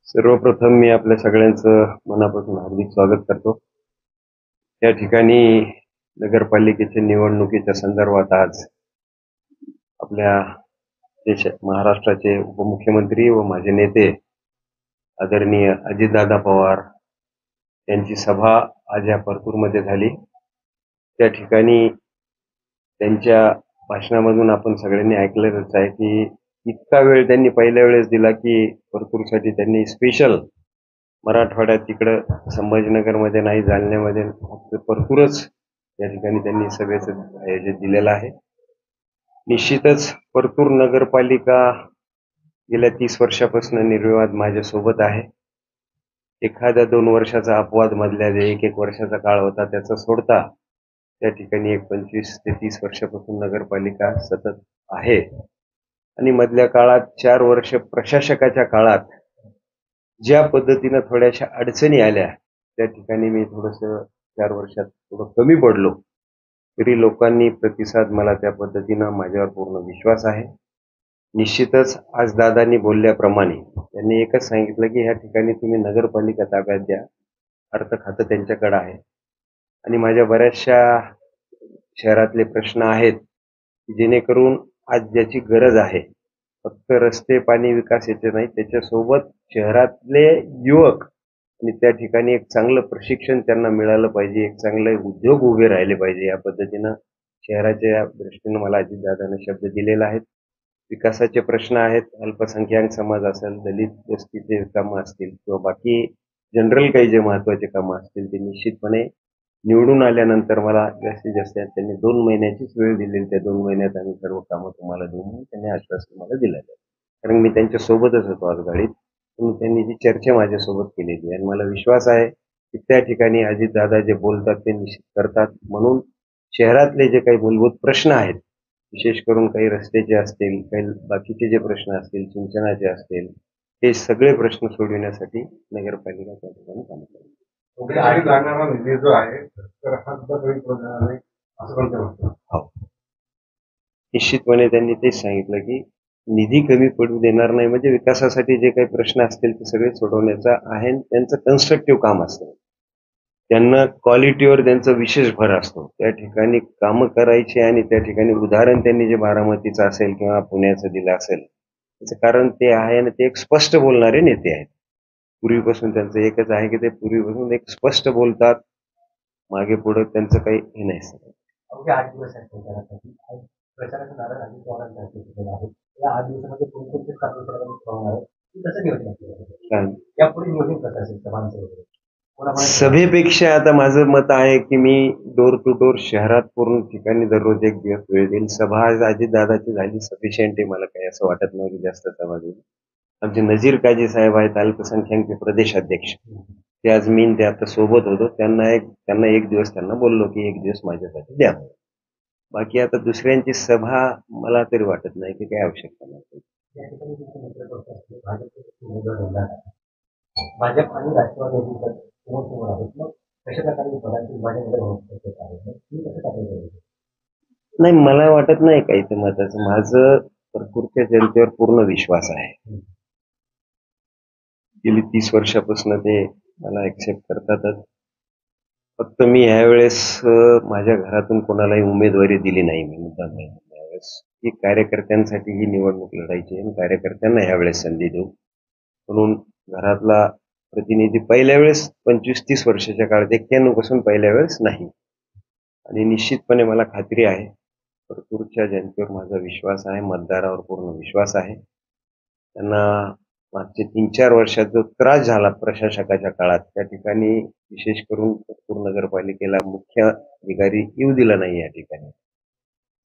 सर्वप्रथम मी आपल्या सगळ्यांचं मनापासून हार्दिक स्वागत करतो. या ठिकाणी नगरपालिकेच्या निवडणुकीच्या संदर्भात आज आपल्या महाराष्ट्राचे उपमुख्यमंत्री व माझे नेते आदरणीय अजितदादा पवार यांची सभा आज या परतूरमध्ये झाली. त्या ठिकाणी त्यांच्या भाषणामधून आपण सगळ्यांनी ऐकलेलंच आहे की इतका वेळ त्यांनी पहिल्या वेळेस दिला की परतूरसाठी त्यांनी स्पेशल मराठवाड्यात तिकडं संभाजीनगरमध्ये नाही, जालन्यामध्ये फक्त परतूरच या ठिकाणी त्यांनी सभेचं आयोजन दिलेलं आहे. निश्चितच परतूर नगरपालिका गेल्या 30 वर्षापासून निर्विवाद माझ्यासोबत आहे. एखाद्या 2 वर्षाचा अपवाद मधल्या जे 1 वर्षाचा काळ होता त्याचा सोडता त्या ठिकाणी एक 25 ते 30 वर्षापासून नगरपालिका सतत आहे. आणि मधल्या काळात 4 वर्ष प्रशासकाच्या काळात ज्या पद्धतीनं थोड्याशा अडचणी आल्या त्या ठिकाणी मी थोडंसं 4 वर्षात थोडं कमी पडलो, तरी लोकांनी प्रतिसाद मला त्या पद्धतीनं माझ्यावर पूर्ण विश्वास आहे. निश्चितच आज दादांनी बोलल्याप्रमाणे त्यांनी एकच सांगितलं की ह्या ठिकाणी तुम्ही नगरपालिका ताब्यात द्या, अर्थ खातं त्यांच्याकडे आहे. आणि माझ्या बऱ्याचशा शहरातले प्रश्न आहेत जेणेकरून आज ज्याची गरज आहे फक्त रस्ते, पाणी, विकास याचे नाही, त्याच्यासोबत शहरातले युवक आणि त्या ठिकाणी एक चांगलं प्रशिक्षण त्यांना मिळालं पाहिजे, एक चांगले उद्योग उभे राहिले पाहिजे. या पद्धतीनं शहराच्या दृष्टीनं मला अजितदादांनी शब्द दिलेला आहे. विकासाचे प्रश्न आहेत, अल्पसंख्याक समाज असेल, दलित वस्तीचे कामं असतील किंवा बाकी जनरल काही जे महत्वाचे कामं असतील ते निश्चितपणे निवडून आल्यानंतर मला जास्तीत जास्त त्यांनी 2 महिन्याचीच वेळ दिलेली. त्या 2 महिन्यात आम्ही सर्व कामं तुम्हाला देऊ म्हणून त्यांनी आश्वासन मला दिलेलं आहे. कारण मी त्यांच्या सोबतच होतो आज गाडीत, म्हणून त्यांनी जी चर्चा माझ्यासोबत केलेली आणि मला विश्वास आहे की त्या ठिकाणी अजितदादा जे बोलतात ते निश्चित करतात. म्हणून शहरातले जे काही मूलभूत प्रश्न आहेत, विशेष करून काही रस्त्याचे असतील, काही बाकीचे जे प्रश्न असतील, सिंचनाचे असतील, हे सगळे प्रश्न सोडविण्यासाठी नगरपालिका त्या ठिकाणी काम करते. लागणारा निधी जो आहे तर हा सुद्धा कमी पडणार नाही असं पण ते म्हणतात. हो, निश्चितपणे त्यांनी तेच सांगितलं की निधी कमी पडू देणार नाही, म्हणजे विकासासाठी जे काही प्रश्न असतील ते सगळे सोडवण्याचा आहे. त्यांचं कन्स्ट्रक्टिव्ह काम असतं, त्यांना क्वालिटीवर त्यांचा विशेष भर असतो. त्या ठिकाणी कामं करायची आणि त्या ठिकाणी उदाहरण त्यांनी जे बारामतीचं असेल किंवा पुण्याचं दिलं असेल त्याचं कारण ते आहे आणि ते एक स्पष्ट बोलणारे नेते आहेत. पूर्वीपासून त्यांचं एकच आहे की ते पूर्वीपासून एक स्पष्ट बोलतात, मागे पुढे त्यांचं काही हे नाही. अवघे 8 दिवस आहेत प्रचारासाठी. प्रचाराचा नारळ अजित पवारांचा आहे. या 8 दिवसामध्ये कोणकोणते कार्यक्रम होणार आहेत ते कसं नियोजन केलं? यापुढे नियोजन कसं असेल सभांचं वगैरे? सभेपेक्षा आता माझं मत आहे की मी डोर टू डोर शहरात पूर्ण ठिकाणी दररोज एक दिवस वेळ देईल. सभा आज अजितदादाची झाली सफिशियंट आहे, मला काही असं वाटत नाही की जास्त सभा देईल. आमचे नजीर काजी साहेब आहेत अल्पसंख्याकचे प्रदेश अध्यक्ष, ते आज मी ते आता सोबत होतो, त्यांना एक दिवस त्यांना बोललो की एक दिवस माझ्यासाठी द्या. बाकी आता दुसऱ्यांची सभा मला तरी वाटत नाही की काही आवश्यकता नाही. भाजप आणि राष्ट्रवादी नाही, मला वाटत नाही काही ते मताचं. माझं परतूरच्या जनतेवर पूर्ण विश्वास आहे. गेली 30 वर्षापासून ते मला ऍक्सेप्ट करतातच. फक्त मी ह्यावेळेस माझ्या घरातून कोणालाही उमेदवारी दिली नाही. मी मुद्दाम नाही यावेळेस की कार्यकर्त्यांसाठी ही निवडणूक लढायची आणि कार्यकर्त्यांना ह्यावेळेस संधी देऊ म्हणून घरातला प्रतिनिधी पहिल्या वेळेस 25-30 वर्षाच्या काळात 91 पासून पहिल्या वेळेस नाही. आणि निश्चितपणे मला खात्री आहे परतूरच्या जनतेवर माझा विश्वास आहे, मतदारावर पूर्ण विश्वास आहे. त्यांना मागचे 3-4 वर्षात जो त्रास झाला प्रशासकाच्या काळात त्या ठिकाणी विशेष करून परतूर नगरपालिकेला मुख्य अधिकारी येऊ दिला नाही. या ठिकाणी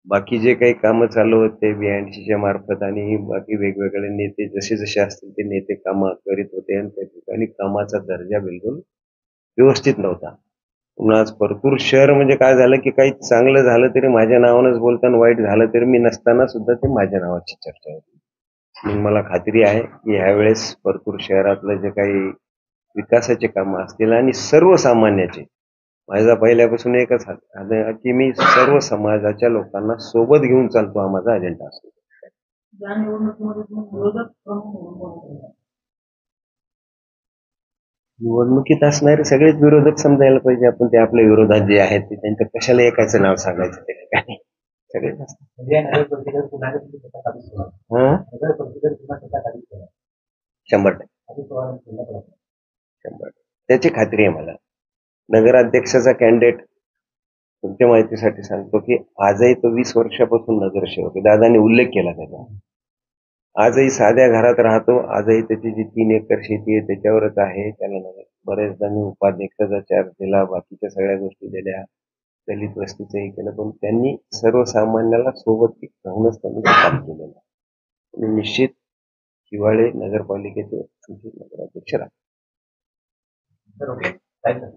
बाकी जे काही कामं चालू होते BNCच्या मार्फत आणि बाकी वेगवेगळे नेते जसे जसे असतील ते नेते कामं करीत होते आणि त्या ठिकाणी कामाचा दर्जा बिलकुल व्यवस्थित नव्हता. पुन्हा आज परतूर शहर म्हणजे काय झालं की काही चांगलं झालं तरी माझ्या नावानंच बोलताना, वाईट झालं तरी मी नसताना सुद्धा ते माझ्या नावाची चर्चा होती. मग मला खात्री आहे की ह्यावेळेस परतूर शहरातलं जे काही विकासाचे कामं असतील आणि सर्वसामान्याचे, माझा पहिल्यापासून एकच आहे की मी सर्व समाजाच्या लोकांना सोबत घेऊन चालतो, हा माझा अजेंडा असतो. निवडणुकीत असणारे सगळेच विरोधक समजायला पाहिजे. आपण ते आपल्या विरोधात जे आहेत ते त्यांच्या कशाला एकाचं नाव सांगायचं त्या ठिकाणी. सगळेच असतात. म्हणजे या नगर परिषदेवर पुन्हा तुम्ही सत्ता काढूच ठेवा. हा, नगर परिषदेवर पुन्हा सत्ता काढूच ठेवा. 100%. अजित पवारांनी केलं पाहिजे. 100%. त्याची खात्री आहे मला. नगराध्यक्षाचा कॅन्डिडेट तुमच्या माहितीसाठी सांगतो की आजही तो 20 वर्षापासून नगरसेवक आहे. दादाने उल्लेख केला त्याचा. आजही साध्या घरात राहतो. आजही त्याची जी 3 एकर शेती आहे त्याच्यावरच आहे. त्याला बरेचदा मी उपाध्यक्षाचा चार्ज दिला, बाकीच्या सगळ्या गोष्टी दिल्या, दलित वस्तीचंही केलं, पण त्यांनी सर्वसामान्याला सोबत राहूनच त्यांनी ते काम केलेलं आहे. आणि निश्चित हिवाळे नगरपालिकेचे नगराध्यक्ष राहतात. तर ओके, थँक्यू.